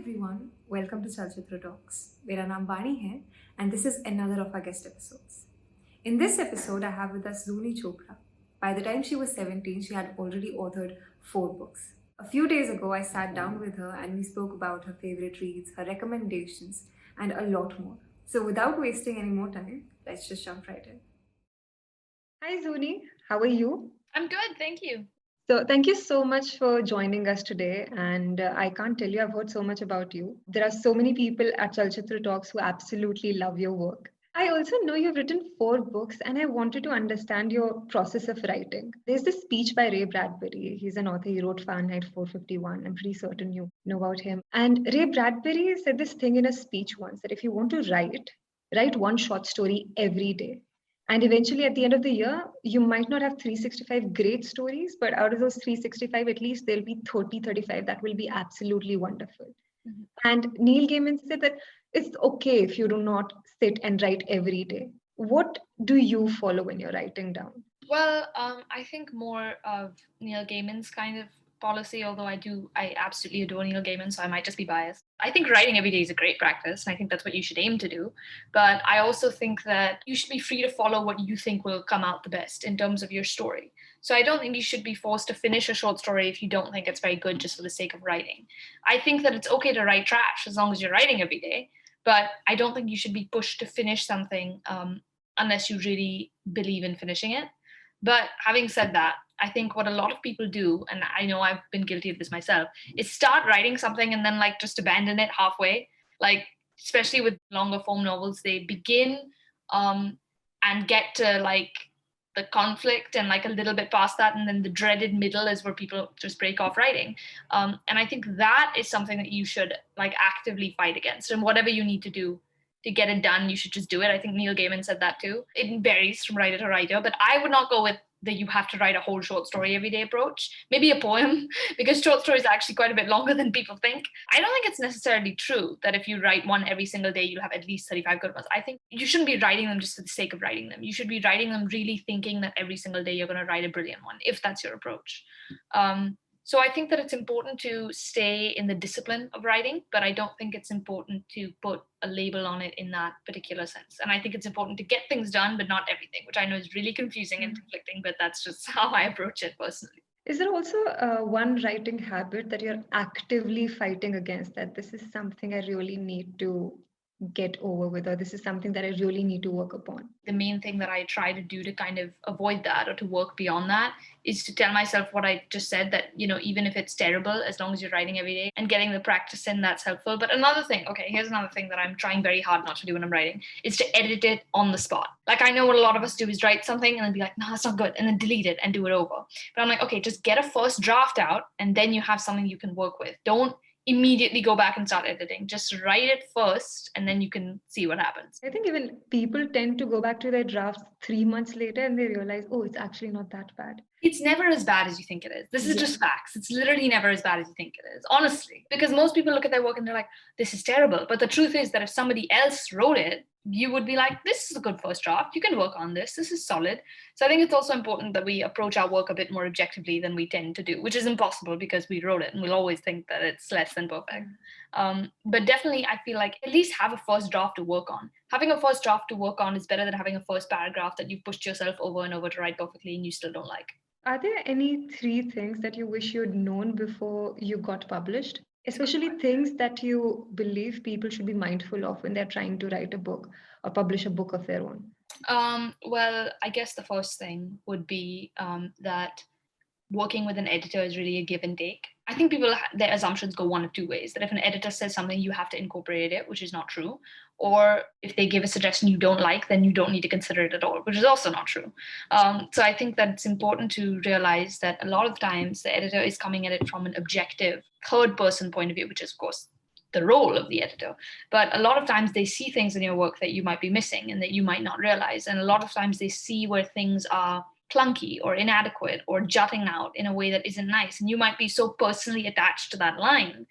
everyone, welcome to Chalchitra Talks. मेरा नाम बानी है and this is another of our guest episodes. In this episode, I have with us Zuni Chopra. By the time she was 17, she had already authored 4 books. A few days ago, I sat down with her and we spoke about her favorite reads, her recommendations, and a lot more. So without wasting any more time, let's just jump right in. Hi Zuni, how are you? I'm good, thank you. So, thank you so much for joining us today. And I can't tell you, I've heard so much about you. There are so many people at Chalchitra Talks who absolutely love your work. I also know you've written 4 books, and I wanted to understand your process of writing. There's this speech by Ray Bradbury. He's an author, he wrote Fahrenheit 451. I'm pretty certain you know about him. And Ray Bradbury said this thing in a speech once that if you want to write one short story every day. And eventually, at the end of the year, you might not have 365 great stories, but out of those 365, at least there'll be 30, 35 that will be absolutely wonderful. Mm-hmm. And Neil Gaiman said that it's okay if you do not sit and write every day. What do you follow when you're writing down? Well, I think more of Neil Gaiman's kind of policy, although I absolutely adore Neil Gaiman, so I might just be biased. I think writing every day is a great practice, and I think that's what you should aim to do. But I also think that you should be free to follow what you think will come out the best in terms of your story. So I don't think you should be forced to finish a short story if you don't think it's very good just for the sake of writing. I think that it's okay to write trash as long as you're writing every day, but I don't think you should be pushed to finish something unless you really believe in finishing it. But having said that, I think what a lot of people do, and I know I've been guilty of this myself, is start writing something and then like just abandon it halfway. Like, especially with longer form novels, they begin and get to like the conflict and like a little bit past that, and then the dreaded middle is where people just break off writing. And I think that is something that you should like actively fight against, and whatever you need to do to get it done, you should just do it. I think Neil Gaiman said that too. It varies from writer to writer, but I would not go with that you have to write a whole short story every day approach. Maybe a poem, because short stories are actually quite a bit longer than people think. I don't think it's necessarily true that if you write one every single day, you'll have at least 35 good ones. I think you shouldn't be writing them just for the sake of writing them. You should be writing them really thinking that every single day you're going to write a brilliant one, if that's your approach. So I think that it's important to stay in the discipline of writing, but I don't think it's important to put a label on it in that particular sense. And I think it's important to get things done, but not everything, which I know is really confusing and conflicting, but that's just how I approach it personally. Is there also one writing habit that you're actively fighting against, that this is something I really need to get over with, or this is something that I really need to work upon? The main thing that I try to do to kind of avoid that or to work beyond that is to tell myself what I just said, that, you know, even if it's terrible, as long as you're writing every day and getting the practice in, that's helpful. But another thing, okay, here's another thing that I'm trying very hard not to do when I'm writing, is to edit it on the spot. Like, I know what a lot of us do is write something and then be like, no, that's not good, and then delete it and do it over. But I'm like, okay, just get a first draft out and then you have something you can work with. Don't immediately go back and start editing. Just write it first and then you can see what happens. I think even people tend to go back to their drafts 3 months later and they realize, oh, it's actually not that bad. It's never as bad as you think it is. This is just facts. It's literally never as bad as you think it is, honestly. Because most people look at their work and they're like, this is terrible. But the truth is that if somebody else wrote it, you would be like, this is a good first draft. You can work on this. This is solid. So I think it's also important that we approach our work a bit more objectively than we tend to do, which is impossible because we wrote it and we'll always think that it's less than perfect. But definitely, I feel like at least have a first draft to work on. Having a first draft to work on is better than having a first paragraph that you've pushed yourself over and over to write perfectly and you still don't like. Are there any 3 things that you wish you'd known before you got published? Especially things that you believe people should be mindful of when they're trying to write a book or publish a book of their own? Well, I guess the first thing would be that working with an editor is really a give and take. I think people, their assumptions go one of 2 ways, that if an editor says something, you have to incorporate it, which is not true. Or if they give a suggestion you don't like, then you don't need to consider it at all, which is also not true. So I think that it's important to realize that a lot of times the editor is coming at it from an objective third person point of view, which is of course the role of the editor. But a lot of times they see things in your work that you might be missing and that you might not realize. And a lot of times they see where things are clunky or inadequate or jutting out in a way that isn't nice. And you might be so personally attached to that line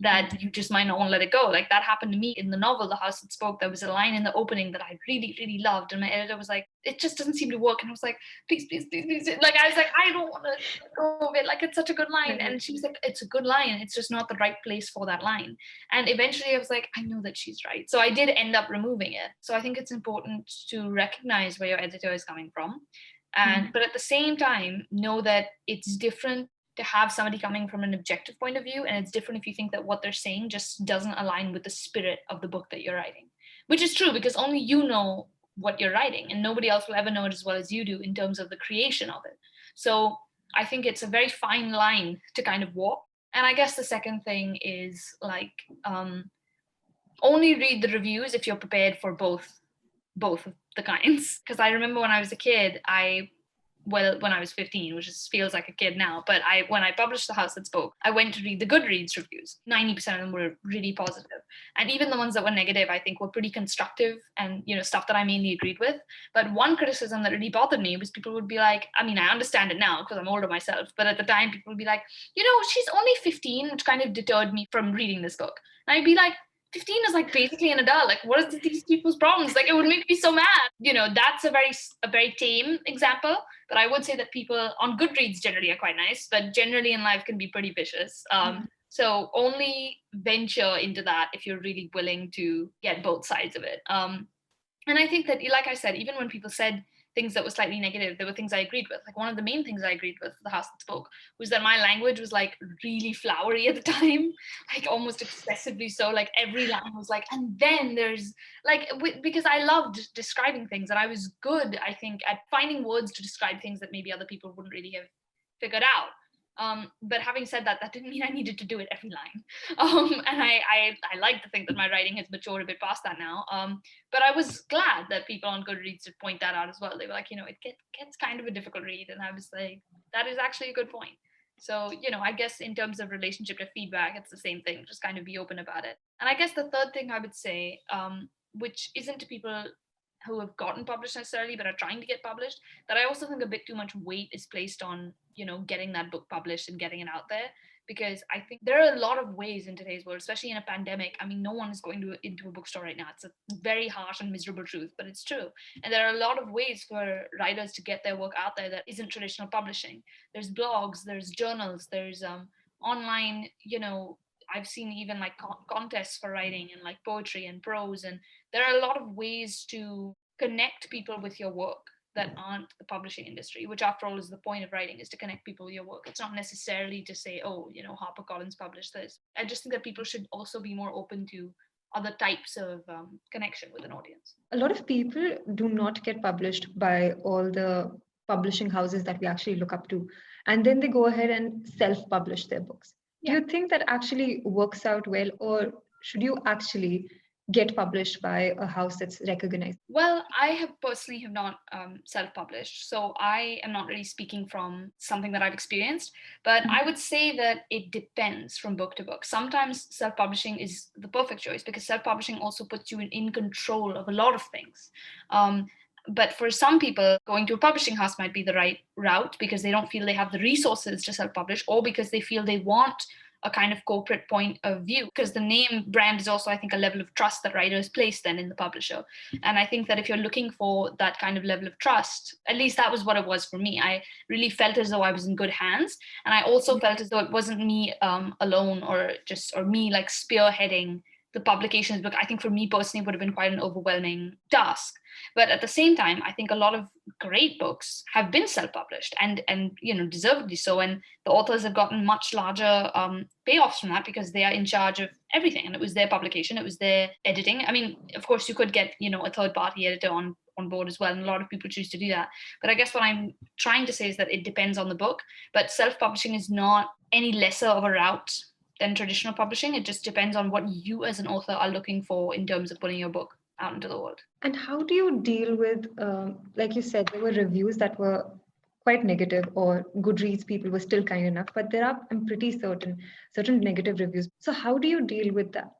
that you just might not want to let it go. Like that happened to me in the novel, The House That Spoke. There was a line in the opening that I really, really loved. And my editor was like, it just doesn't seem to work. And I was like, please, please, please, please. Like, I was like, I don't want to let go of it. Like, it's such a good line. And she was like, it's a good line. It's just not the right place for that line. And eventually I was like, I know that she's right. So I did end up removing it. So I think it's important to recognize where your editor is coming from. And but at the same time, know that it's different to have somebody coming from an objective point of view, and it's different if you think that what they're saying just doesn't align with the spirit of the book that you're writing, which is true because only you know what you're writing and nobody else will ever know it as well as you do in terms of the creation of it. So I think it's a very fine line to kind of walk. And I guess the second thing is like only read the reviews if you're prepared for both of the kinds. Because I remember when I was a kid, when I was 15, which feels like a kid now, but when I published The House That Spoke, I went to read the Goodreads reviews. 90% of them were really positive. And even the ones that were negative, I think were pretty constructive and, stuff that I mainly agreed with. But one criticism that really bothered me was people would be like, I mean, I understand it now because I'm older myself, but at the time people would be like, she's only 15, which kind of deterred me from reading this book. And I'd be like, 15 is like basically an adult. Like, what is these people's problems? Like, it would make me so mad. That's a very tame example. But I would say that people on Goodreads generally are quite nice, but generally in life can be pretty vicious. So only venture into that if you're really willing to get both sides of it. And I think that, like I said, even when people said things that were slightly negative, there were things I agreed with. Like one of the main things I agreed with The House That Spoke was that my language was like really flowery at the time, like almost excessively so. Like every line was like, and then there's like, because I loved describing things and I was good, I think, at finding words to describe things that maybe other people wouldn't really have figured out. But having said that, that didn't mean I needed to do it every line. And I like to think that my writing has matured a bit past that now. But I was glad that people on Goodreads would point that out as well. They were like, it gets kind of a difficult read. And I was like, that is actually a good point. So, I guess in terms of relationship to feedback, it's the same thing. Just kind of be open about it. And I guess the third thing I would say, which isn't to people who have gotten published necessarily, but are trying to get published, that I also think a bit too much weight is placed on, getting that book published and getting it out there. Because I think there are a lot of ways in today's world, especially in a pandemic. I mean, no one is going into a bookstore right now. It's a very harsh and miserable truth, but it's true. And there are a lot of ways for writers to get their work out there that isn't traditional publishing. There's blogs, there's journals, there's online, I've seen even like contests for writing and like poetry and prose. And there are a lot of ways to connect people with your work that aren't the publishing industry, which after all is the point of writing, is to connect people with your work. It's not necessarily to say, oh, HarperCollins published this. I just think that people should also be more open to other types of connection with an audience. A lot of people do not get published by all the publishing houses that we actually look up to. And then they go ahead and self-publish their books. Yeah. Do you think that actually works out well, or should you actually get published by a house that's recognized? Well, I have not self-published, so I am not really speaking from something that I've experienced, but I would say that it depends from book to book. Sometimes self-publishing is the perfect choice because self-publishing also puts you in control of a lot of things. But for some people, going to a publishing house might be the right route because they don't feel they have the resources to self-publish, or because they feel they want a kind of corporate point of view, because the name brand is also, I think, a level of trust that writers place then in the publisher. And I think that if you're looking for that kind of level of trust, at least that was what it was for me. I really felt as though I was in good hands. And I also felt as though it wasn't me alone or me like spearheading the publications book. I think for me personally, it would have been quite an overwhelming task. But at the same time, I think a lot of great books have been self-published and deservedly so. And the authors have gotten much larger payoffs from that because they are in charge of everything. And it was their publication, it was their editing. I mean, of course, you could get, a third-party editor on board as well. And a lot of people choose to do that. But I guess what I'm trying to say is that it depends on the book. But self-publishing is not any lesser of a route than traditional publishing. It just depends on what you as an author are looking for in terms of putting your book out into the world. And how do you deal with, like you said, there were reviews that were quite negative, or Goodreads people were still kind enough, but there are, I'm pretty certain negative reviews. So how do you deal with that?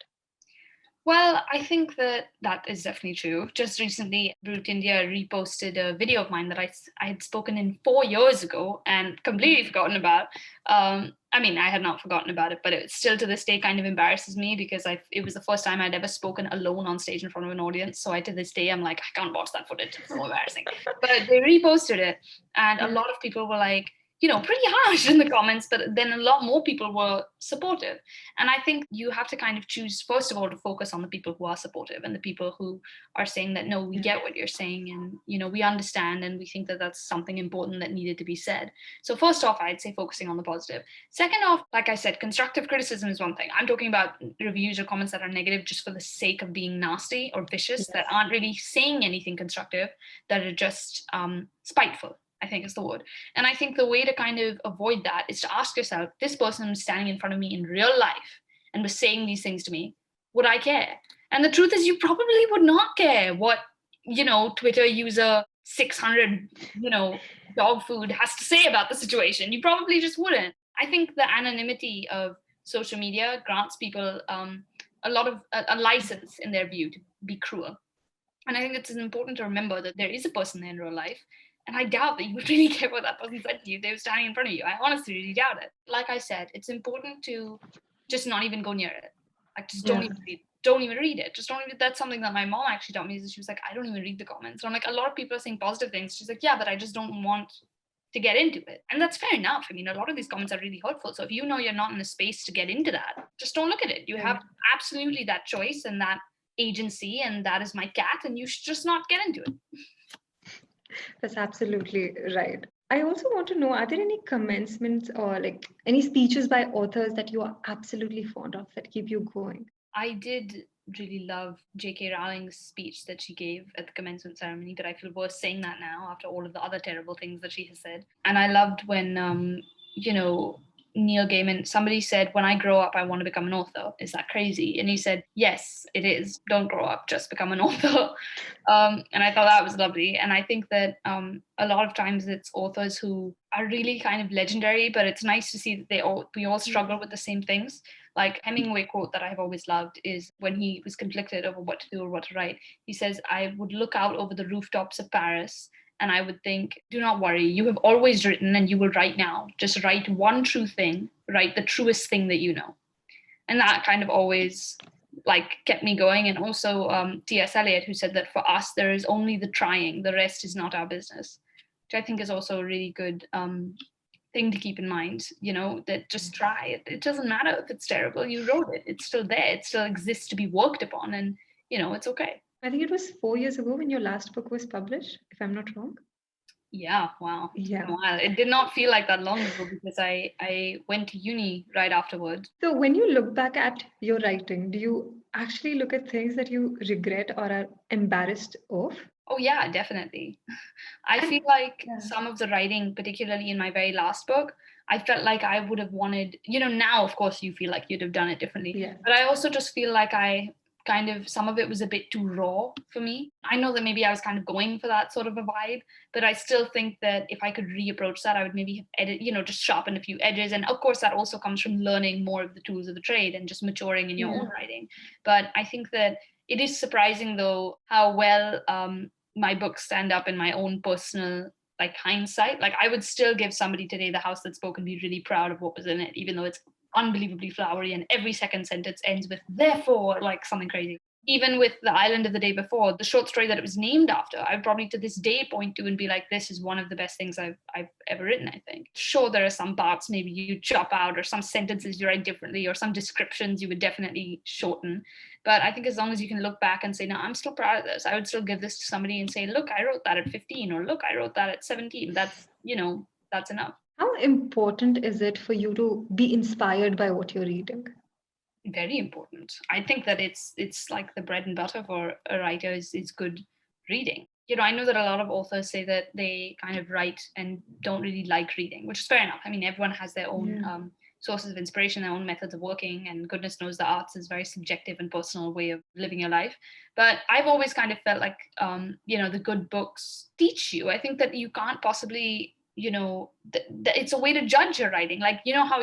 Well, I think that that is definitely true. Just recently, Brute India reposted a video of mine that I had spoken in 4 years ago and completely forgotten about. I mean, I had not forgotten about it, but it still to this day kind of embarrasses me because it was the first time I'd ever spoken alone on stage in front of an audience. So to this day, I'm like, I can't watch that footage. It's so embarrassing. But they reposted it, and a Yeah. lot of people were like, pretty harsh in the comments, but then a lot more people were supportive. And I think you have to kind of choose, first of all, to focus on the people who are supportive and the people who are saying that, no, we get what you're saying, and, we understand, and we think that that's something important that needed to be said. So first off, I'd say focusing on the positive. Second off, like I said, constructive criticism is one thing. I'm talking about reviews or comments that are negative just for the sake of being nasty or vicious, that aren't really saying anything constructive, that are just spiteful, I think is the word. And I think the way to kind of avoid that is to ask yourself, this person was standing in front of me in real life and was saying these things to me, would I care? And the truth is, you probably would not care what, Twitter user 600, dog food has to say about the situation. You probably just wouldn't. I think the anonymity of social media grants people a lot of a license in their view to be cruel. And I think it's important to remember that there is a person there in real life. And I doubt that you would really care what that person said to you. They were standing in front of you. I honestly really doubt it. Like I said, it's important to just not even go near it. Like, just Yeah. don't even read it. Just don't even. That's something that my mom actually taught me. Is she was like, I don't even read the comments. So I'm like, a lot of people are saying positive things. She's like, yeah, but I just don't want to get into it. And that's fair enough. I mean, a lot of these comments are really hurtful. So if you know you're not in a space to get into that, just don't look at it. You have absolutely that choice and that agency, and that is my cat, and you should just not get into it. That's absolutely right. I also want to know, are there any commencements or like any speeches by authors that you are absolutely fond of that keep you going? I did really love J.K. Rowling's speech that she gave at the commencement ceremony, but I feel worse saying that now after all of the other terrible things that she has said. And I loved when, Neil Gaiman, somebody said, when I grow up, I want to become an author. Is that crazy? And he said, yes, it is. Don't grow up, just become an author. And I thought that was lovely. And I think that a lot of times it's authors who are really kind of legendary, but it's nice to see that we all struggle with the same things. Like Hemingway quote that I've always loved is when he was conflicted over what to do or what to write. He says, I would look out over the rooftops of Paris and I would think, do not worry, you have always written and you will write now. Just write one true thing, write the truest thing that you know. And that kind of always kept me going. And also T.S. Eliot, who said that for us, there is only the trying, the rest is not our business, which I think is also a really good thing to keep in mind, that just try it. It doesn't matter if it's terrible. You wrote it. It's still there. It still exists to be worked upon. And, it's okay. I think it was 4 years ago when your last book was published, if I'm not wrong. Yeah, wow. Yeah. Wow. It did not feel like that long ago because I went to uni right afterwards. So when you look back at your writing, do you actually look at things that you regret or are embarrassed of? Oh, yeah, definitely. I feel like some of the writing, particularly in my very last book, I felt like I would have wanted, now, of course, you feel like you'd have done it differently. Yeah. But I also just feel like some of it was a bit too raw for me. I know that maybe I was kind of going for that sort of a vibe, but I still think that if I could reapproach that, I would maybe edit, just sharpen a few edges. And of course, that also comes from learning more of the tools of the trade and just maturing in your own writing. But I think that it is surprising, though, how well my books stand up in my own personal hindsight. Like, I would still give somebody today The House That Spoke and be really proud of what was in it, even though it's unbelievably flowery and every second sentence ends with therefore, like something crazy. Even with The Island of the Day Before, the short story that it was named after, I probably to this day point to and be like, this is one of the best things I've ever written, I think. Sure, there are some parts maybe you chop out, or some sentences you write differently, or some descriptions you would definitely shorten. But I think as long as you can look back and say, no, I'm still proud of this, I would still give this to somebody and say, look, I wrote that at 15, or look, I wrote that at 17. That's, that's enough. How important is it for you to be inspired by what you're reading? Very important. I think that it's like the bread and butter for a writer is good reading. I know that a lot of authors say that they kind of write and don't really like reading, which is fair enough. I mean, everyone has their own sources of inspiration, their own methods of working, and goodness knows the arts is a very subjective and personal way of living your life. But I've always kind of felt like, the good books teach you. I think that you can't possibly it's a way to judge your writing. Like, how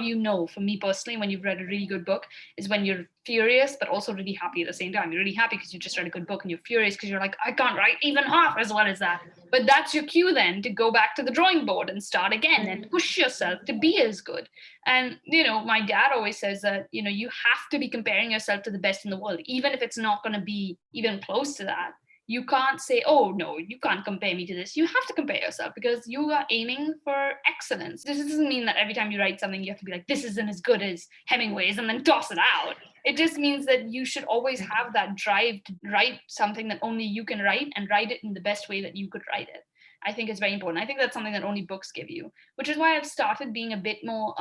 for me personally, when you've read a really good book is when you're furious but also really happy at the same time. You're really happy because you just read a good book, and you're furious because you're like, I can't write even half as well as that. But that's your cue then to go back to the drawing board and start again and push yourself to be as good. And my dad always says that you have to be comparing yourself to the best in the world, even if it's not going to be even close to that. You can't say, oh, no, you can't compare me to this. You have to compare yourself because you are aiming for excellence. This doesn't mean that every time you write something, you have to be like, this isn't as good as Hemingway's and then toss it out. It just means that you should always have that drive to write something that only you can write and write it in the best way that you could write it. I think it's very important. I think that's something that only books give you, which is why I've started being a bit more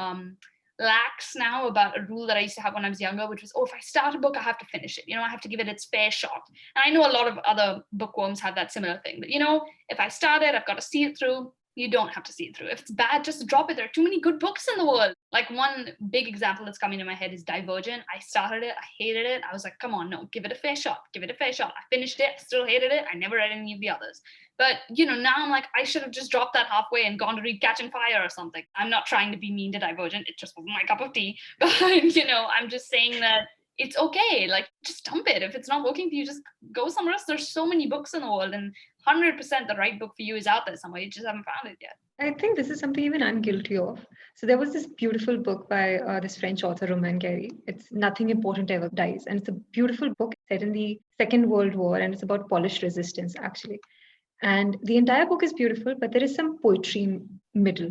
lax now about a rule that I used to have when I was younger, which was, if I start a book, I have to finish it. I have to give it its fair shot. And I know a lot of other bookworms have that similar thing. But, if I start it, I've got to see it through. You don't have to see it through. If it's bad, just drop it. There are too many good books in the world. Like, one big example that's coming to my head is Divergent. I started it. I hated it. I was like, come on, no, give it a fair shot. Give it a fair shot. I finished it. I still hated it. I never read any of the others. But, now I'm like, I should have just dropped that halfway and gone to read Catching Fire or something. I'm not trying to be mean to Divergent. It just wasn't my cup of tea. But, I'm just saying that it's okay. Like, just dump it. If it's not working for you, just go somewhere else. There's so many books in the world, and 100% the right book for you is out there somewhere. You just haven't found it yet. I think this is something even I'm guilty of. So there was this beautiful book by this French author, Romain. It's Nothing Important Ever Dies. And it's a beautiful book set in the Second World War, and it's about Polish resistance, actually. And the entire book is beautiful, but there is some poetry in middle.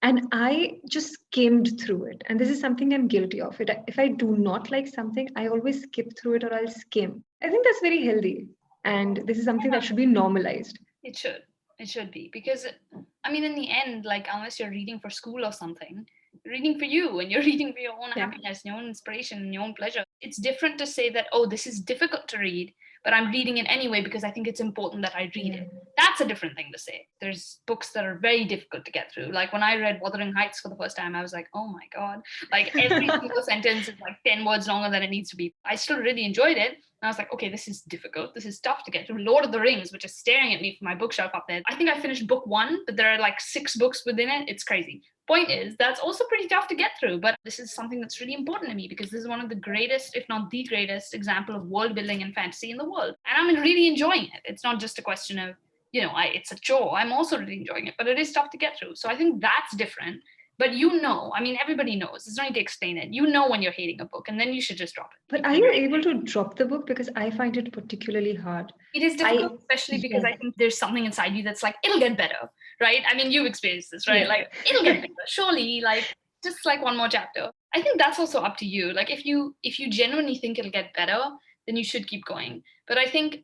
And I just skimmed through it. And this is something I'm guilty of. If I do not like something, I always skip through it or I'll skim. I think that's very healthy. And this is something that should be normalized. It should be, because in the end, like, unless you're reading for school or something, you're reading for you, and you're reading for your own happiness, your own inspiration, and your own pleasure. It's different to say that, this is difficult to read, but I'm reading it anyway because I think it's important that I read it. That's a different thing to say. There's books that are very difficult to get through. Like, when I read Wuthering Heights for the first time, I was like, oh my God, like, every single sentence is like 10 words longer than it needs to be. I still really enjoyed it. And I was like, okay, this is difficult. This is tough to get through. Lord of the Rings, which is staring at me from my bookshelf up there. I think I finished book 1, but there are like 6 books within it. It's crazy. Point is, that's also pretty tough to get through. But this is something that's really important to me because this is one of the greatest, if not the greatest, example of world building and fantasy in the world. And I'm really enjoying it. It's not just a question of, it's a chore. I'm also really enjoying it, but it is tough to get through. So I think that's different. But everybody knows. There's no need to explain it. When you're hating a book, and then you should just drop it. But are you able to drop the book? Because I find it particularly hard. It is difficult, especially because I think there's something inside you that's like, it'll get better, right? You've experienced this, right? Yeah. Like, it'll get better. Surely, like, just like one more chapter. I think that's also up to you. Like, if you genuinely think it'll get better, then you should keep going. But I think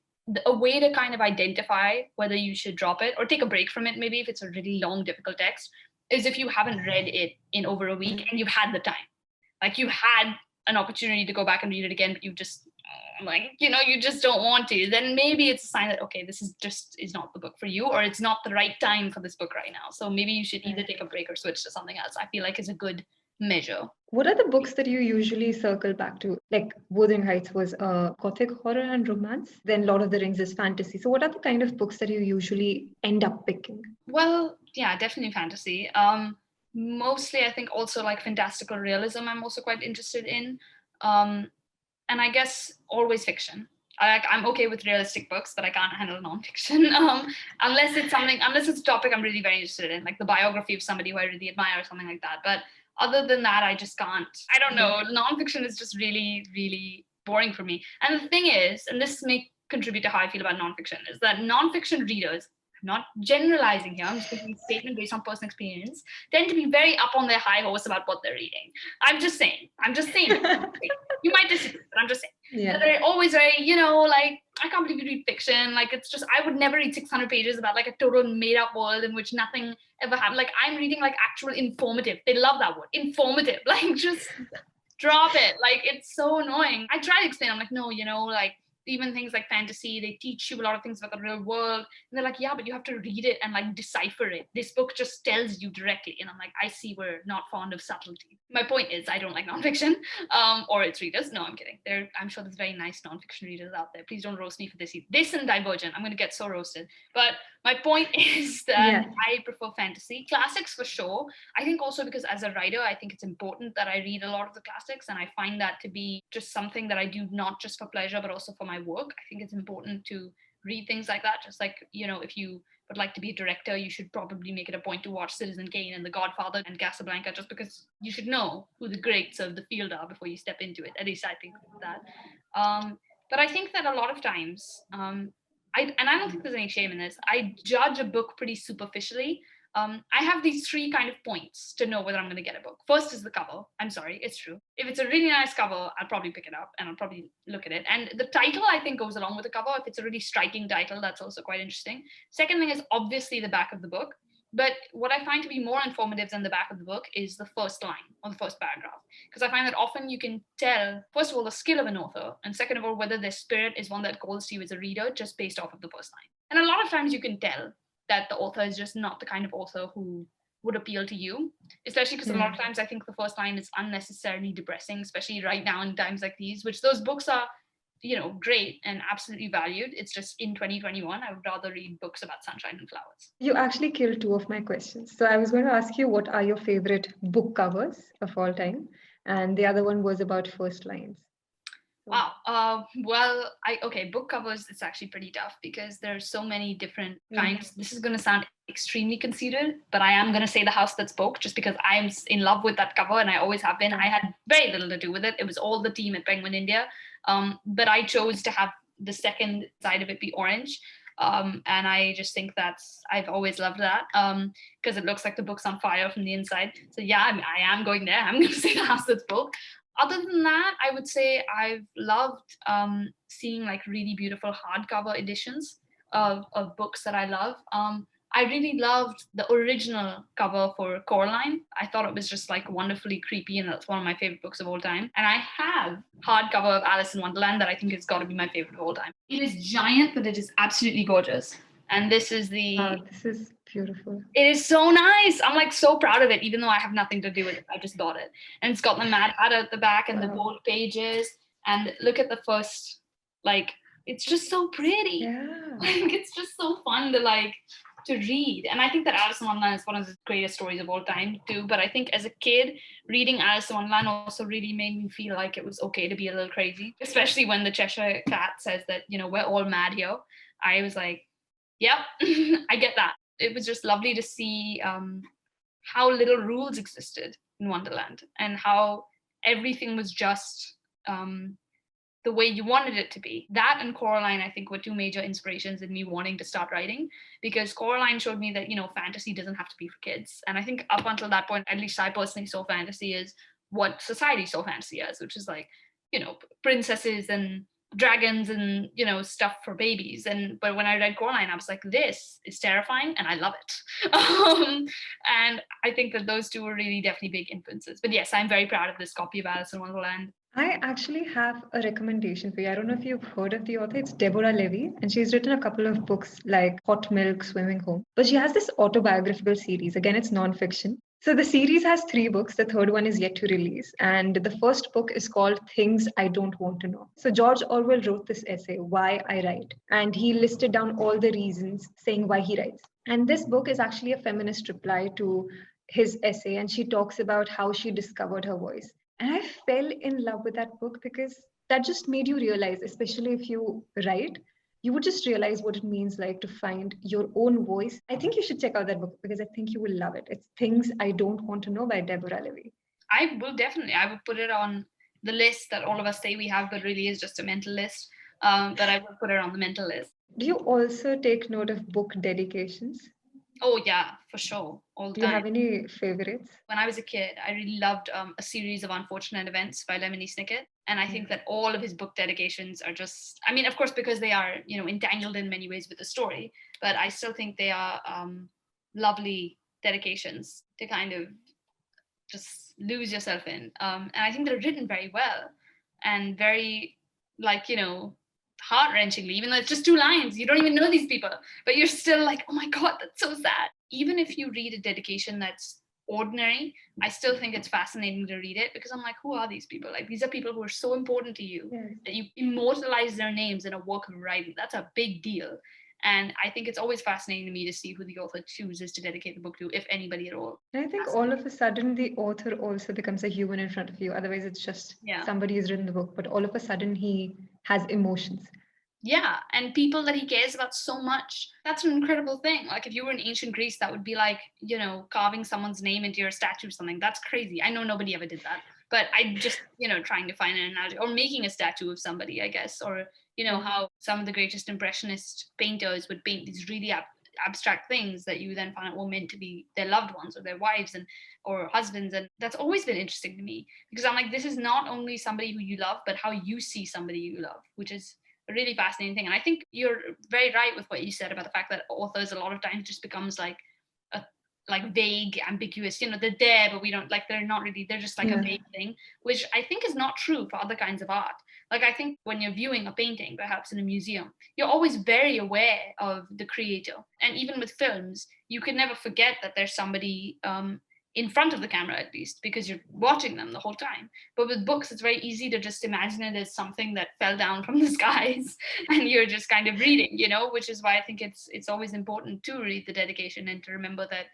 a way to kind of identify whether you should drop it or take a break from it, maybe if it's a really long, difficult text, is if you haven't read it in over a week and you've had the time. Like, you had an opportunity to go back and read it again, but you just you just don't want to, then maybe it's a sign that, okay, this is not the book for you, or it's not the right time for this book right now. So maybe you should either take a break or switch to something else. I feel like it's a good measure. What are the books that you usually circle back to? Like, Wuthering Heights was gothic horror and romance. Then Lord of the Rings is fantasy. So what are the kind of books that you usually end up picking? Well, yeah, definitely fantasy. Mostly, I think also like fantastical realism I'm also quite interested in. And I guess always fiction. I'm okay with realistic books, but I can't handle nonfiction unless it's a topic I'm really very interested in, like the biography of somebody who I really admire or something like that. But other than that, I just can't. I don't know. Nonfiction is just really, really boring for me. And the thing is, and this may contribute to how I feel about nonfiction, is that nonfiction readers, I'm not generalizing here, I'm just making a statement based on personal experience, tend to be very up on their high horse about what they're reading. I'm just saying. You might disagree, but I'm just saying. Yeah. They're always very, like, I can't believe you read fiction. Like, it's just, I would never read 600 pages about like a total made up world in which nothing ever happened. Like, I'm reading like actual informative. They love that word, informative. Like, just drop it. Like, it's so annoying. I try to explain. I'm like, no, like, even things like fantasy, they teach you a lot of things about the real world. And they're like, yeah, but you have to read it and like decipher it. This book just tells you directly. And I'm like, I see we're not fond of subtlety. My point is, I don't like nonfiction or its readers. No, I'm kidding. I'm sure there's very nice nonfiction readers out there. Please don't roast me for this. This and Divergent, I'm going to get so roasted. But my point is that I prefer fantasy. Classics for sure. I think also because as a writer, I think it's important that I read a lot of the classics. And I find that to be just something that I do not just for pleasure, but also for my work. I think it's important to read things like that. Just like, if you would like to be a director, you should probably make it a point to watch Citizen Kane and The Godfather and Casablanca, just because you should know who the greats of the field are before you step into it. At least I think that. But I think that a lot of times, I don't think there's any shame in this, I judge a book pretty superficially. I have these three kind of points to know whether I'm going to get a book. First is the cover. I'm sorry, it's true. If it's a really nice cover, I'll probably pick it up and I'll probably look at it. And the title, I think, goes along with the cover. If it's a really striking title, that's also quite interesting. Second thing is obviously the back of the book. But what I find to be more informative than the back of the book is the first line or the first paragraph. Because I find that often you can tell, first of all, the skill of an author, and second of all, whether their spirit is one that calls to you as a reader just based off of the first line. And a lot of times you can tell that the author is just not the kind of author who would appeal to you, especially because a lot of times I think the first line is unnecessarily depressing, especially right now in times like these, which those books are, great and absolutely valued. It's just in 2021, I would rather read books about sunshine and flowers. You actually killed two of my questions. So I was going to ask you, what are your favorite book covers of all time? And the other one was about first lines. Wow. Book covers, it's actually pretty tough because there's so many different kinds. This is going to sound extremely conceited, but I am going to say The House That Spoke just because I'm in love with that cover and I always have been. I had very little to do with it. It was all the team at Penguin India. But I chose to have the second side of it be orange. And I just think I've always loved that because it looks like the book's on fire from the inside. So yeah, I am going there. I'm going to say The House That Spoke. Other than that, I would say I've loved seeing like really beautiful hardcover editions of books that I love. I really loved the original cover for Coraline. I thought it was just like wonderfully creepy, and that's one of my favorite books of all time. And I have hardcover of Alice in Wonderland that I think has got to be my favorite of all time. It is giant, but it is absolutely gorgeous. And this is this is beautiful. It is so nice. I'm like so proud of it, even though I have nothing to do with it. I just bought it. And it's got the Mad Hatter at the back and the bold pages. And look at the first, it's just so pretty. Yeah. It's just so fun to read. And I think that Alice in Wonderland is one of the greatest stories of all time too. But I think as a kid, reading Alice in Wonderland also really made me feel like it was okay to be a little crazy, especially when the Cheshire Cat says that, we're all mad here. I was like, yep, I get that. It was just lovely to see how little rules existed in Wonderland and how everything was just the way you wanted it to be. That and Coraline, I think, were two major inspirations in me wanting to start writing, because Coraline showed me that, fantasy doesn't have to be for kids. And I think up until that point, at least I personally saw fantasy as what society saw fantasy as, which is like, princesses and dragons and stuff for babies. But when I read Coraline, I was like, this is terrifying and I love it. And I think that those two were really definitely big influences. But yes, I'm very proud of this copy of Alice in Wonderland. I actually have a recommendation for you. I don't know if you've heard of the author. It's Deborah Levy, and she's written a couple of books like Hot Milk, Swimming Home. But she has this autobiographical series. Again, it's nonfiction. So the series has 3 books. The third one is yet to release. And the first book is called Things I Don't Want to Know. So George Orwell wrote this essay, Why I Write. And he listed down all the reasons saying why he writes. And this book is actually a feminist reply to his essay. And she talks about how she discovered her voice. And I fell in love with that book because that just made you realize, especially if you write, you would just realize what it means like to find your own voice. I think you should check out that book because I think you will love it. It's Things I Don't Want to Know by Deborah Levy. I will put it on the list that all of us say we have, but really is just a mental list. But I will put it on the mental list. Do you also take note of book dedications? Oh yeah, for sure. All the time. Do you have any favorites? When I was a kid, I really loved a series of Unfortunate Events by Lemony Snicket. And I think that all of his book dedications are just, I mean, of course, because they are, entangled in many ways with the story, but I still think they are lovely dedications to kind of just lose yourself in. And I think they're written very well and very, heart-wrenchingly, even though it's just 2 lines, you don't even know these people, but you're still like, oh my God, that's so sad. Even if you read a dedication that's ordinary, I still think it's fascinating to read it, because I'm like, who are these people? Like, these are people who are so important to you that you immortalize their names in a work of writing. That's a big deal. And I think it's always fascinating to me to see who the author chooses to dedicate the book to, if anybody at all. And I think all of a sudden the author also becomes a human in front of you. Otherwise, it's just somebody who's written the book, but all of a sudden he has emotions. Yeah, and people that he cares about so much. That's an incredible thing. Like, if you were in ancient Greece, that would be like, carving someone's name into your statue or something. That's crazy. I know nobody ever did that, but I just, trying to find an analogy, or making a statue of somebody, I guess, or, how some of the greatest impressionist painters would paint these really abstract things that you then find out were meant to be their loved ones or their wives or husbands. And that's always been interesting to me, because I'm like, this is not only somebody who you love, but how you see somebody you love, which is a really fascinating thing. And I think you're very right with what you said about the fact that authors a lot of times just becomes like vague, ambiguous, they're there, but we don't, like, they're not really, they're just like a vague thing, which I think is not true for other kinds of art. Like, I think when you're viewing a painting, perhaps in a museum, you're always very aware of the creator. And even with films, you can never forget that there's somebody in front of the camera, at least, because you're watching them the whole time. But with books, it's very easy to just imagine it as something that fell down from the skies and you're just kind of reading, which is why I think it's always important to read the dedication and to remember that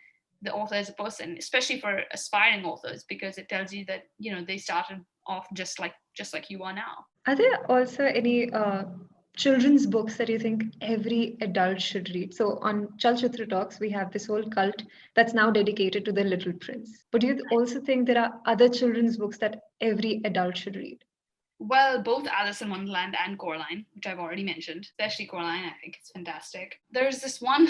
the author is a person, especially for aspiring authors, because it tells you that, they started off just like you are now. Are there also any children's books that you think every adult should read? So on Chalchitra Talks, we have this whole cult that's now dedicated to the Little Prince. But do you also think there are other children's books that every adult should read? Well, both Alice in Wonderland and Coraline, which I've already mentioned, especially Coraline, I think it's fantastic. There's this one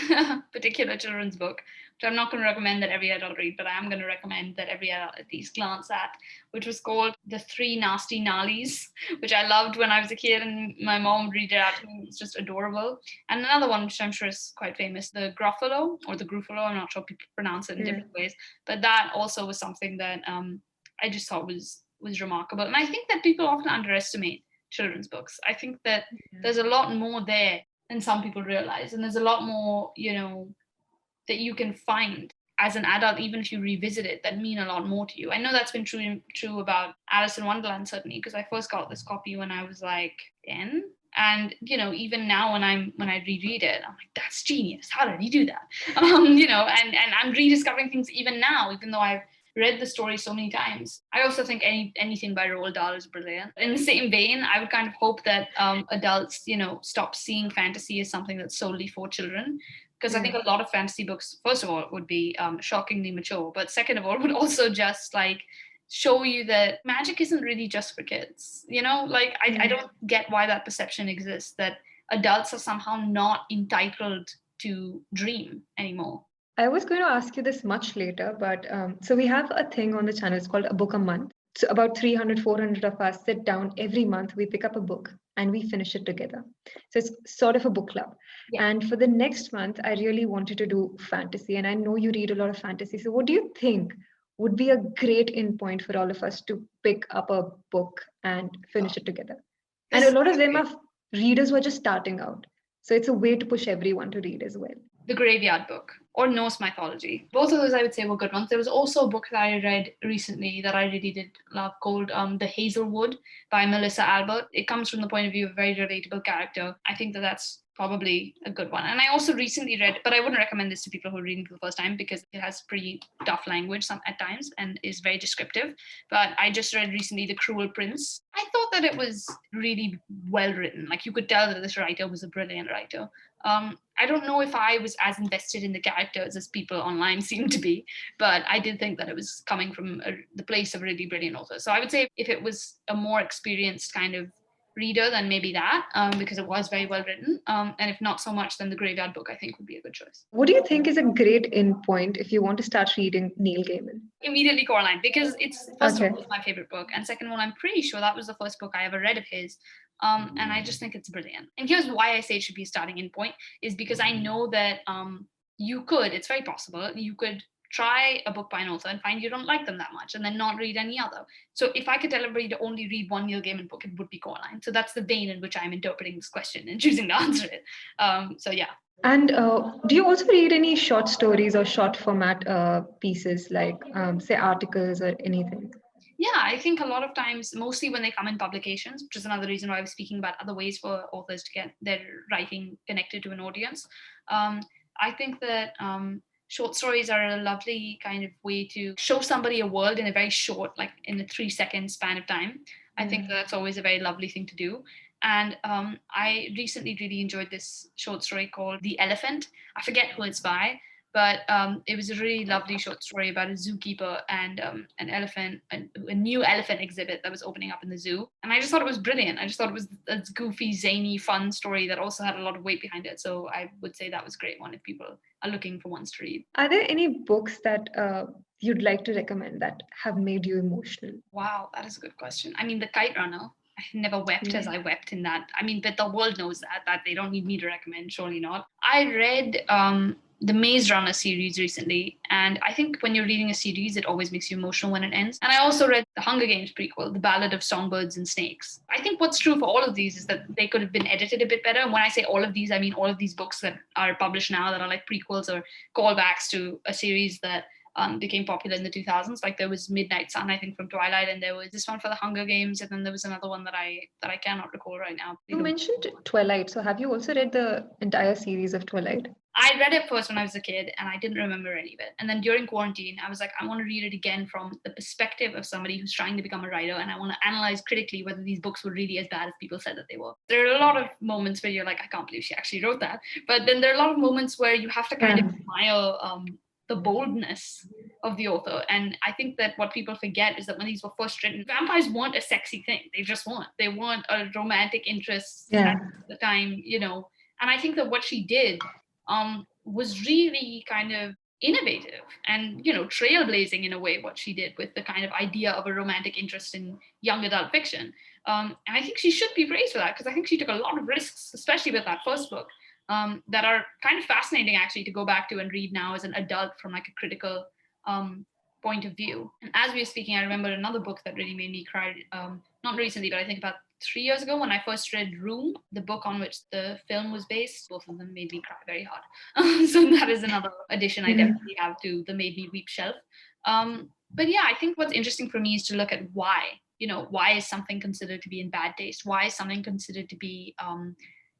particular children's book, which I'm not going to recommend that every adult read, but I am going to recommend that every adult at least glance at, which was called The Three Nasty Gnarlies, which I loved when I was a kid, and my mom would read it out to me. It's just adorable. And another one, which I'm sure is quite famous, The Gruffalo, or The Gruffalo, I'm not sure people pronounce it in different ways, but that also was something that I just thought was remarkable. And I think that people often underestimate children's books. I think that there's a lot more there than some people realize, and there's a lot more, that you can find as an adult, even if you revisit it, that mean a lot more to you. I know that's been true about Alice in Wonderland, certainly, because I first got this copy when I was like 10. And, even now when I reread it, I'm like, that's genius. How did he do that? And I'm rediscovering things even now, even though I've read the story so many times. I also think anything by Roald Dahl is brilliant. In the same vein, I would kind of hope that adults, stop seeing fantasy as something that's solely for children. Because I think a lot of fantasy books, first of all, would be shockingly mature, but second of all, would also just like show you that magic isn't really just for kids. I don't get why that perception exists, that adults are somehow not entitled to dream anymore. I was going to ask you this much later, but so we have a thing on the channel. It's called a book a month. So about 300, 400 of us sit down every month. We pick up a book and we finish it together. So it's sort of a book club. Yeah. And for the next month, I really wanted to do fantasy. And I know you read a lot of fantasy. So what do you think would be a great end point for all of us to pick up a book and finish it together? And a lot of them are readers who are just starting out. So it's a way to push everyone to read as well. The Graveyard Book or Norse Mythology. Both of those I would say were good ones. There was also a book that I read recently that I really did love called The Hazelwood by Melissa Albert. It comes from the point of view of a very relatable character. I think that that's probably a good one. And I also recently read, but I wouldn't recommend this to people who are reading for the first time because it has pretty tough language at times and is very descriptive. But I just read recently The Cruel Prince. I thought that it was really well written. Like, you could tell that this writer was a brilliant writer. I don't know if I was as invested in the characters as people online seem to be, but I did think that it was coming from the place of a really brilliant author. So I would say if it was a more experienced kind of reader, then maybe that, because it was very well written. And if not so much, then The Graveyard Book, I think, would be a good choice. What do you think is a great end point if you want to start reading Neil Gaiman? Immediately Coraline, because it's, first of all, it's my favorite book. And second of all, I'm pretty sure that was the first book I ever read of his. And I just think it's brilliant. And here's why I say it should be a starting end point, is because I know that it's very possible, you could try a book by an author and find you don't like them that much, and then not read any other. So if I could tell everybody to only read one Neil Gaiman book, it would be Coraline. So that's the vein in which I'm interpreting this question and choosing to answer it. So yeah. And do you also read any short stories or short format pieces, like say articles or anything? Yeah, I think a lot of times, mostly when they come in publications, which is another reason why I was speaking about other ways for authors to get their writing connected to an audience. Um, I think that short stories are a lovely kind of way to show somebody a world in a very short, like in a 3 second span of time. I think that's always a very lovely thing to do. And I recently really enjoyed this short story called The Elephant. I forget who it's by, but it was a really lovely short story about a zookeeper and an elephant, a new elephant exhibit that was opening up in the zoo. And I just thought it was brilliant. I just thought it was a goofy, zany, fun story that also had a lot of weight behind it. So I would say that was a great one if people are looking for ones to read. Are there any books that you'd like to recommend that have made you emotional? Wow, that is a good question. I mean, The Kite Runner. I never wept as I wept in that. I mean, but the world knows that they don't need me to recommend, surely not. I read the Maze Runner series recently, and I think when you're reading a series, it always makes you emotional when it ends. And I also read the Hunger Games prequel, The Ballad of Songbirds and Snakes. I think what's true for all of these is that they could have been edited a bit better. And when I say all of these, I mean all of these books that are published now that are like prequels or callbacks to a series that became popular in the 2000s. Like there was Midnight Sun, I think, from Twilight, and there was this one for the Hunger Games, and then there was another one that I cannot recall right now. You mentioned Twilight, so have you also read the entire series of Twilight? I read it first when I was a kid, and I didn't remember any of it. And then during quarantine, I was like, I want to read it again from the perspective of somebody who's trying to become a writer, and I want to analyze critically whether these books were really as bad as people said that they were. There are a lot of moments where you're like, I can't believe she actually wrote that. But then there are a lot of moments where you have to kind of admire the boldness of the author. And I think that what people forget is that when these were first written, vampires weren't a sexy thing. They just weren't. They weren't a romantic interest at the time, you know. And I think that what she did was really kind of innovative and, you know, trailblazing in a way, what she did with the kind of idea of a romantic interest in young adult fiction. And I think she should be praised for that, because I think she took a lot of risks, especially with that first book. That are kind of fascinating actually to go back to and read now as an adult from like a critical point of view. And as we were speaking, I remember another book that really made me cry, not recently, but I think about 3 years ago when I first read Room, the book on which the film was based. Both of them made me cry very hard. So that is another addition I definitely have to the Made Me Weep shelf. But yeah, I think what's interesting for me is to look at why. You know, why is something considered to be in bad taste? Why is something considered to be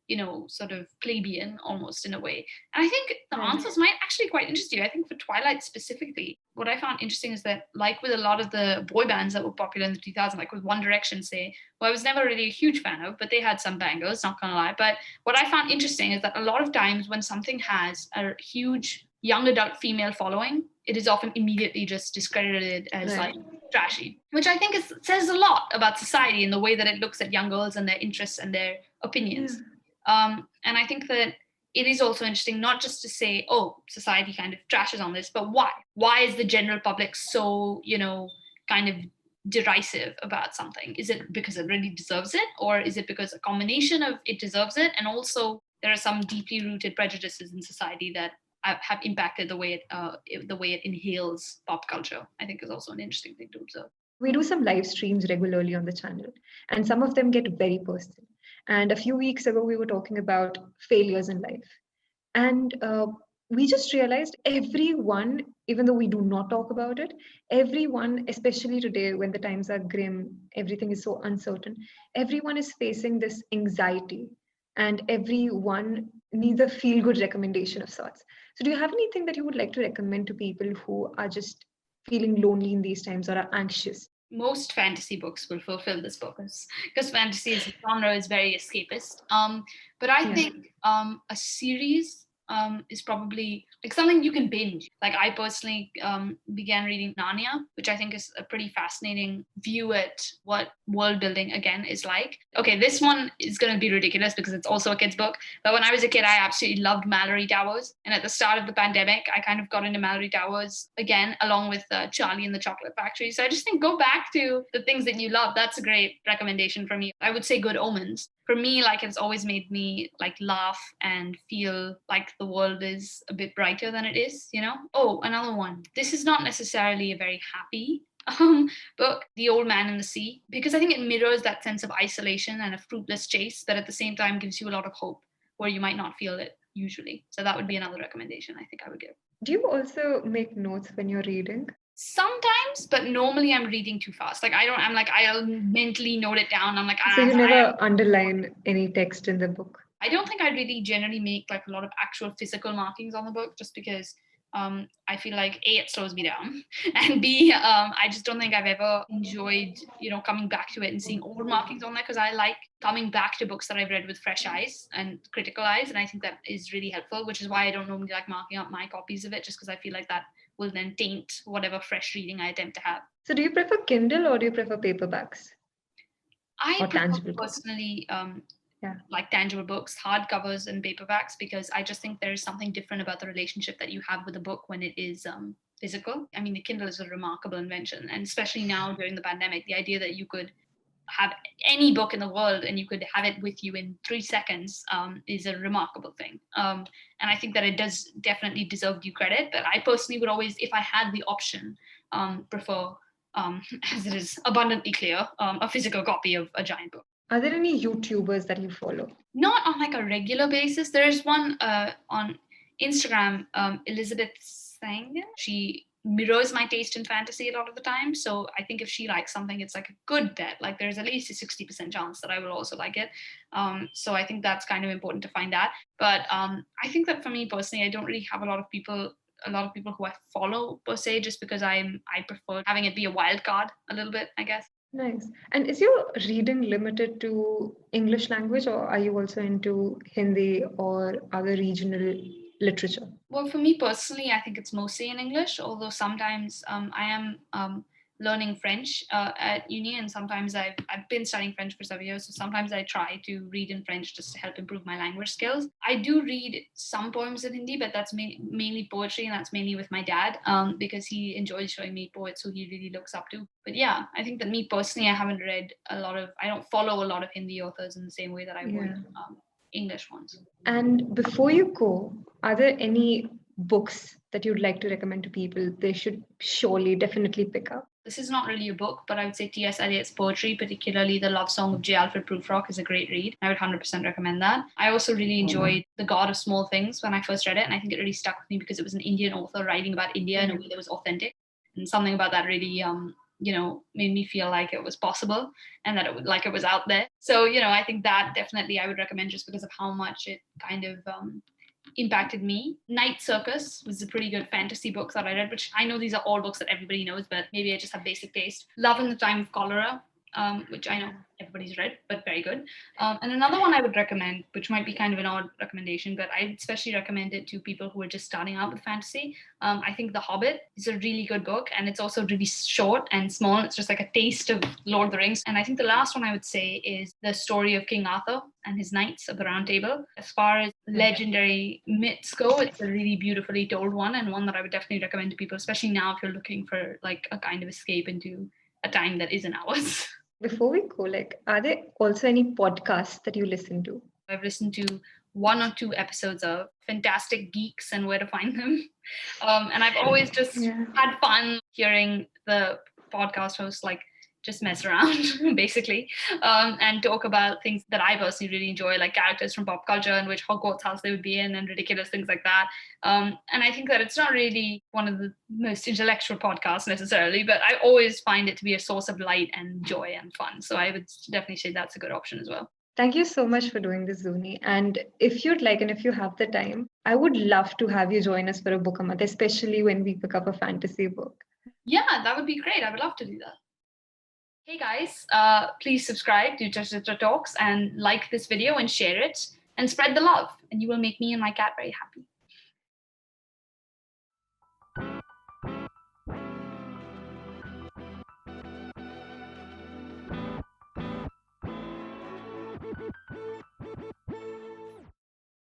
you know, sort of plebeian almost in a way. And I think the answers might actually quite interest you. I think for Twilight specifically, what I found interesting is that, like with a lot of the boy bands that were popular in the 2000s, like with One Direction, say, who I was never really a huge fan of, but they had some bangers, not gonna lie. But what I found interesting is that a lot of times when something has a huge young adult female following, it is often immediately just discredited as like trashy, which I think says a lot about society and the way that it looks at young girls and their interests and their opinions. And I think that it is also interesting not just to say, oh, society kind of trashes on this, but why? Why is the general public so, you know, kind of derisive about something? Is it because it really deserves it? Or is it because a combination of it deserves it, and also there are some deeply rooted prejudices in society that have impacted the way it inhales pop culture? I think is also an interesting thing to observe. We do some live streams regularly on the channel, and some of them get very personal. And a few weeks ago, we were talking about failures in life. And we just realized everyone, even though we do not talk about it, everyone, especially today when the times are grim, everything is so uncertain, everyone is facing this anxiety, and everyone needs a feel good recommendation of sorts. So, do you have anything that you would like to recommend to people who are just feeling lonely in these times or are anxious? Most fantasy books will fulfill this purpose, because fantasy as a genre is very escapist. But I think a series is probably like something you can binge. Like I personally began reading Narnia, which I think is a pretty fascinating view at what world building again is like. Okay, this one is going to be ridiculous because it's also a kid's book. But when I was a kid, I absolutely loved Mallory Towers. And at the start of the pandemic, I kind of got into Mallory Towers again, along with Charlie and the Chocolate Factory. So I just think go back to the things that you love. That's a great recommendation from me. I would say Good Omens. for me, like it's always made me like laugh and feel like the world is a bit brighter than it is, you know? Oh, another one. This is not necessarily a very happy book, The Old Man and the Sea, because I think it mirrors that sense of isolation and a fruitless chase, but at the same time gives you a lot of hope where you might not feel it usually. So that would be another recommendation I think I would give. Do you also make notes when you're reading? Sometimes, but normally I'm reading too fast. Like I'll mentally note it down. I'm like, So you I am. never underline any text in the book? I don't think I really generally make like a lot of actual physical markings on the book, just because I feel like A, it slows me down, and B, I just don't think I've ever enjoyed, coming back to it and seeing old markings on there, because I like coming back to books that I've read with fresh eyes and critical eyes, and I think that is really helpful, which is why I don't normally like marking up my copies of it, just because I feel like that will then taint whatever fresh reading I attempt to have. So do you prefer Kindle or do you prefer paperbacks? I Or prefer tangible copies? personally Yeah. like tangible books, hardcovers and paperbacks, because I just think there is something different about the relationship that you have with a book when it is physical. I mean, the Kindle is a remarkable invention, and especially now during the pandemic, the idea that you could have any book in the world and you could have it with you in 3 seconds is a remarkable thing. And I think that it does definitely deserve due credit. But I personally would always, if I had the option, prefer, as it is abundantly clear, a physical copy of a giant book. Are there any YouTubers that you follow? Not on like a regular basis. There is one on Instagram, Elizabeth Sang. She mirrors my taste in fantasy a lot of the time. So I think if she likes something, it's like a good bet. Like there's at least a 60% chance that I will also like it. So I think that's kind of important to find out. But I think that for me personally, I don't really have a lot of people who I follow per se, just because I prefer having it be a wild card a little bit, I guess. Nice. And is your reading limited to English language or are you also into Hindi or other regional literature? Well, for me personally, I think it's mostly in English, although sometimes I am learning French at uni, and sometimes I've been studying French for several years, so sometimes I try to read in French just to help improve my language skills. I do read some poems in Hindi, but that's mainly poetry, and that's mainly with my dad, because he enjoys showing me poets who he really looks up to. But yeah, I think that me personally, I don't follow a lot of Hindi authors in the same way that I would English ones. And before you go, are there any books that you'd like to recommend to people they should surely, definitely pick up? This is not really a book, but I would say T.S. Eliot's poetry, particularly The Love Song of J. Alfred Prufrock, is a great read. I would 100% recommend that. I also really enjoyed The God of Small Things when I first read it, and I think it really stuck with me because it was an Indian author writing about India in a way that was authentic. And something about that really made me feel like it was possible and that it was out there. So, I think that definitely I would recommend just because of how much it kind of impacted me. Night Circus was a pretty good fantasy book that I read, which I know these are all books that everybody knows, but maybe I just have basic taste. Love in the Time of Cholera, which I know everybody's read, but very good. And another one I would recommend, which might be kind of an odd recommendation, but I especially recommend it to people who are just starting out with fantasy. I think The Hobbit is a really good book, and it's also really short and small. It's just like a taste of Lord of the Rings. And I think the last one I would say is The Story of King Arthur and his Knights of the Round Table. As far as legendary myths go, it's a really beautifully told one, and one that I would definitely recommend to people, especially now if you're looking for like a kind of escape into a time that isn't ours. Before we go, are there also any podcasts that you listen to? I've listened to 1 or 2 episodes of Fantastic Geeks and Where to Find Them. And I've always just had fun hearing the podcast hosts just mess around, basically, and talk about things that I personally really enjoy, like characters from pop culture and which Hogwarts house they would be in and ridiculous things like that. And I think that it's not really one of the most intellectual podcasts necessarily, but I always find it to be a source of light and joy and fun. So I would definitely say that's a good option as well. Thank you so much for doing this, Zuni. And if you'd like, and if you have the time, I would love to have you join us for a book a month, especially when we pick up a fantasy book. Yeah, that would be great. I would love to do that. Hey guys, please subscribe to Chalchitra Talks and like this video and share it and spread the love, and you will make me and my cat very happy.